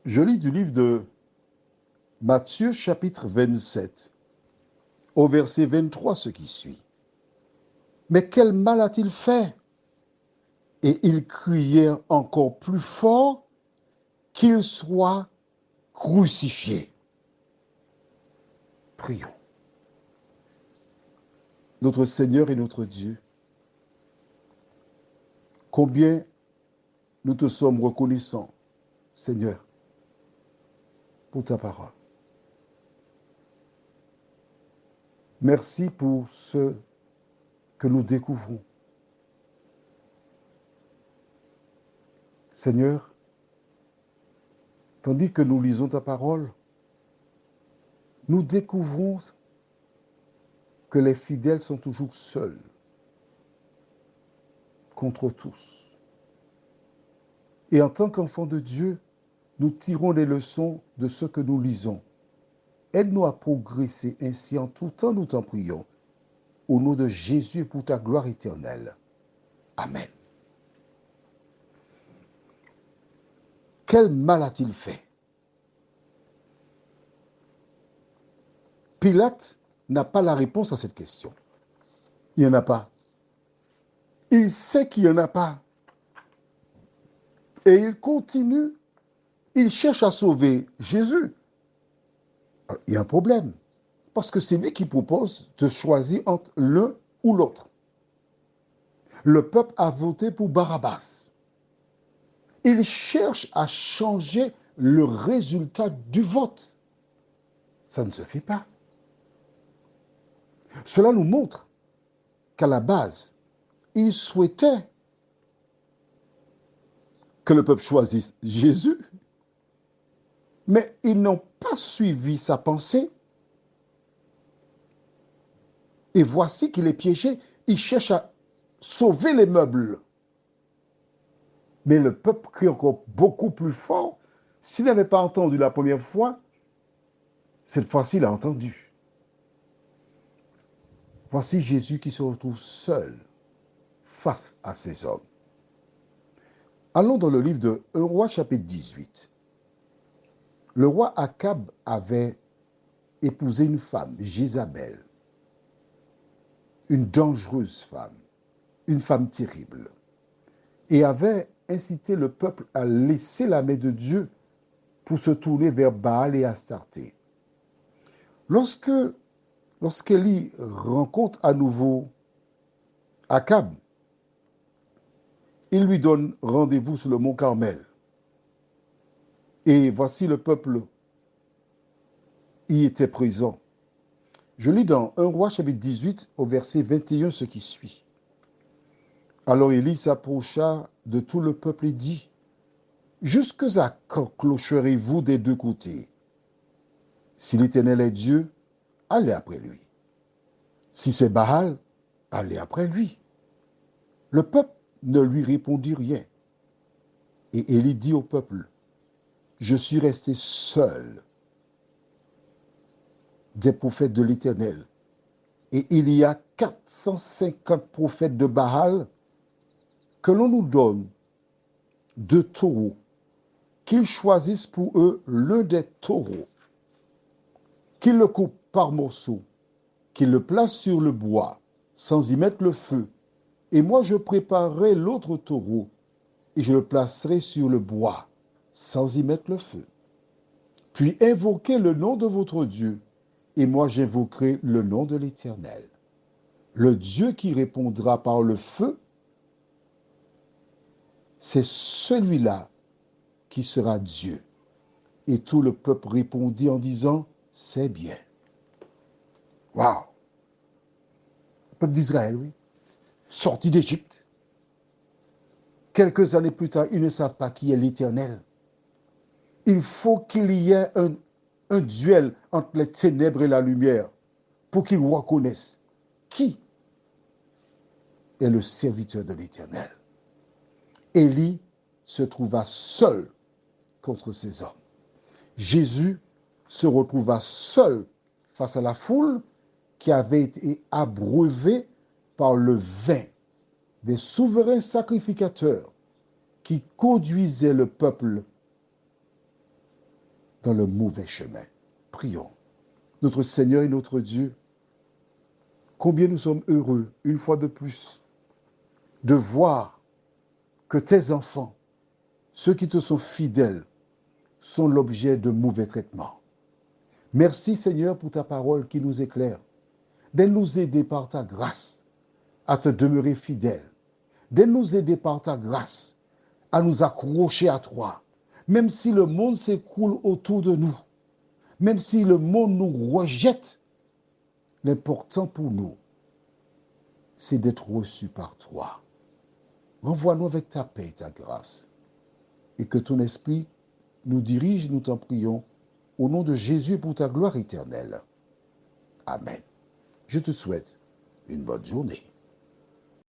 Je lis du livre de Matthieu chapitre 27, au verset 23 ce qui suit. Mais quel mal a-t-il fait? Et ils crièrent encore plus fort qu'il soit crucifié. Prions. Notre Seigneur et notre Dieu, combien nous te sommes reconnaissants, Seigneur, pour ta parole. Merci pour ce que nous découvrons. Seigneur, tandis que nous lisons ta parole, nous découvrons que les fidèles sont toujours seuls contre tous. Et en tant qu'enfants de Dieu, nous tirons les leçons de ce que nous lisons. Aide-nous à progresser ainsi en tout temps, nous t'en prions. Au nom de Jésus et pour ta gloire éternelle. Amen. Quel mal a-t-il fait? Pilate n'a pas la réponse à cette question. Il n'y en a pas. Il sait qu'il n'y en a pas. Et il continue, il cherche à sauver Jésus. Il y a un problème. Parce que c'est lui qui propose de choisir entre l'un ou l'autre. Le peuple a voté pour Barabbas. Il cherche à changer le résultat du vote. Ça ne se fait pas. Cela nous montre qu'à la base, il souhaitait que le peuple choisisse Jésus, mais ils n'ont pas suivi sa pensée. Et voici qu'il est piégé. Il cherche à sauver les meubles. Mais le peuple crie encore beaucoup plus fort. S'il n'avait pas entendu la première fois, cette fois-ci, il a entendu. Voici Jésus qui se retrouve seul face à ces hommes. Allons dans le livre de 1 roi chapitre 18. Le roi Akab avait épousé une femme, Jézabel, une dangereuse femme, une femme terrible, et avait incité le peuple à laisser la main de Dieu pour se tourner vers Baal et Astarté. Lorsqu'Élie rencontre à nouveau Akab, il lui donne rendez-vous sur le mont Carmel. Et voici le peuple y était présent. Je lis dans 1 roi chapitre 18 au verset 21 ce qui suit. Alors Élie s'approcha de tout le peuple et dit, « Jusque à quand clocherez-vous des deux côtés? Si l'Éternel est Dieu, allez après lui. Si c'est Baal, allez après lui. » Le peuple ne lui répondit rien. Et Élie dit au peuple, « Je suis resté seul des prophètes de l'Éternel. Et il y a 450 prophètes de Baal, que l'on nous donne 2 taureaux, qu'ils choisissent pour eux l'un des taureaux, qu'ils le coupent par morceaux, qu'ils le placent sur le bois, sans y mettre le feu. Et moi je préparerai l'autre taureau, et je le placerai sur le bois, sans y mettre le feu. Puis invoquez le nom de votre Dieu, et moi j'invoquerai le nom de l'Éternel. Le Dieu qui répondra par le feu, c'est celui-là qui sera Dieu. » Et tout le peuple répondit en disant, « C'est bien. » Waouh! Le peuple d'Israël, oui, sorti d'Égypte. Quelques années plus tard, ils ne savent pas qui est l'Éternel. Il faut qu'il y ait un duel entre les ténèbres et la lumière pour qu'ils reconnaissent qui est le serviteur de l'Éternel. Élie se trouva seul contre ces hommes. Jésus se retrouva seul face à la foule qui avait été abreuvée par le vin des souverains sacrificateurs qui conduisaient le peuple dans le mauvais chemin. Prions. Notre Seigneur et notre Dieu, combien nous sommes heureux, une fois de plus, de voir que tes enfants, ceux qui te sont fidèles, sont l'objet de mauvais traitements. Merci Seigneur pour ta parole qui nous éclaire. D'aide nous aider par ta grâce à te demeurer fidèle. D'aide nous aider par ta grâce à nous accrocher à toi. Même si le monde s'écroule autour de nous, même si le monde nous rejette, l'important pour nous, c'est d'être reçu par toi. Renvoie-nous avec ta paix et ta grâce. Et que ton esprit nous dirige, nous t'en prions, au nom de Jésus pour ta gloire éternelle. Amen. Je te souhaite une bonne journée.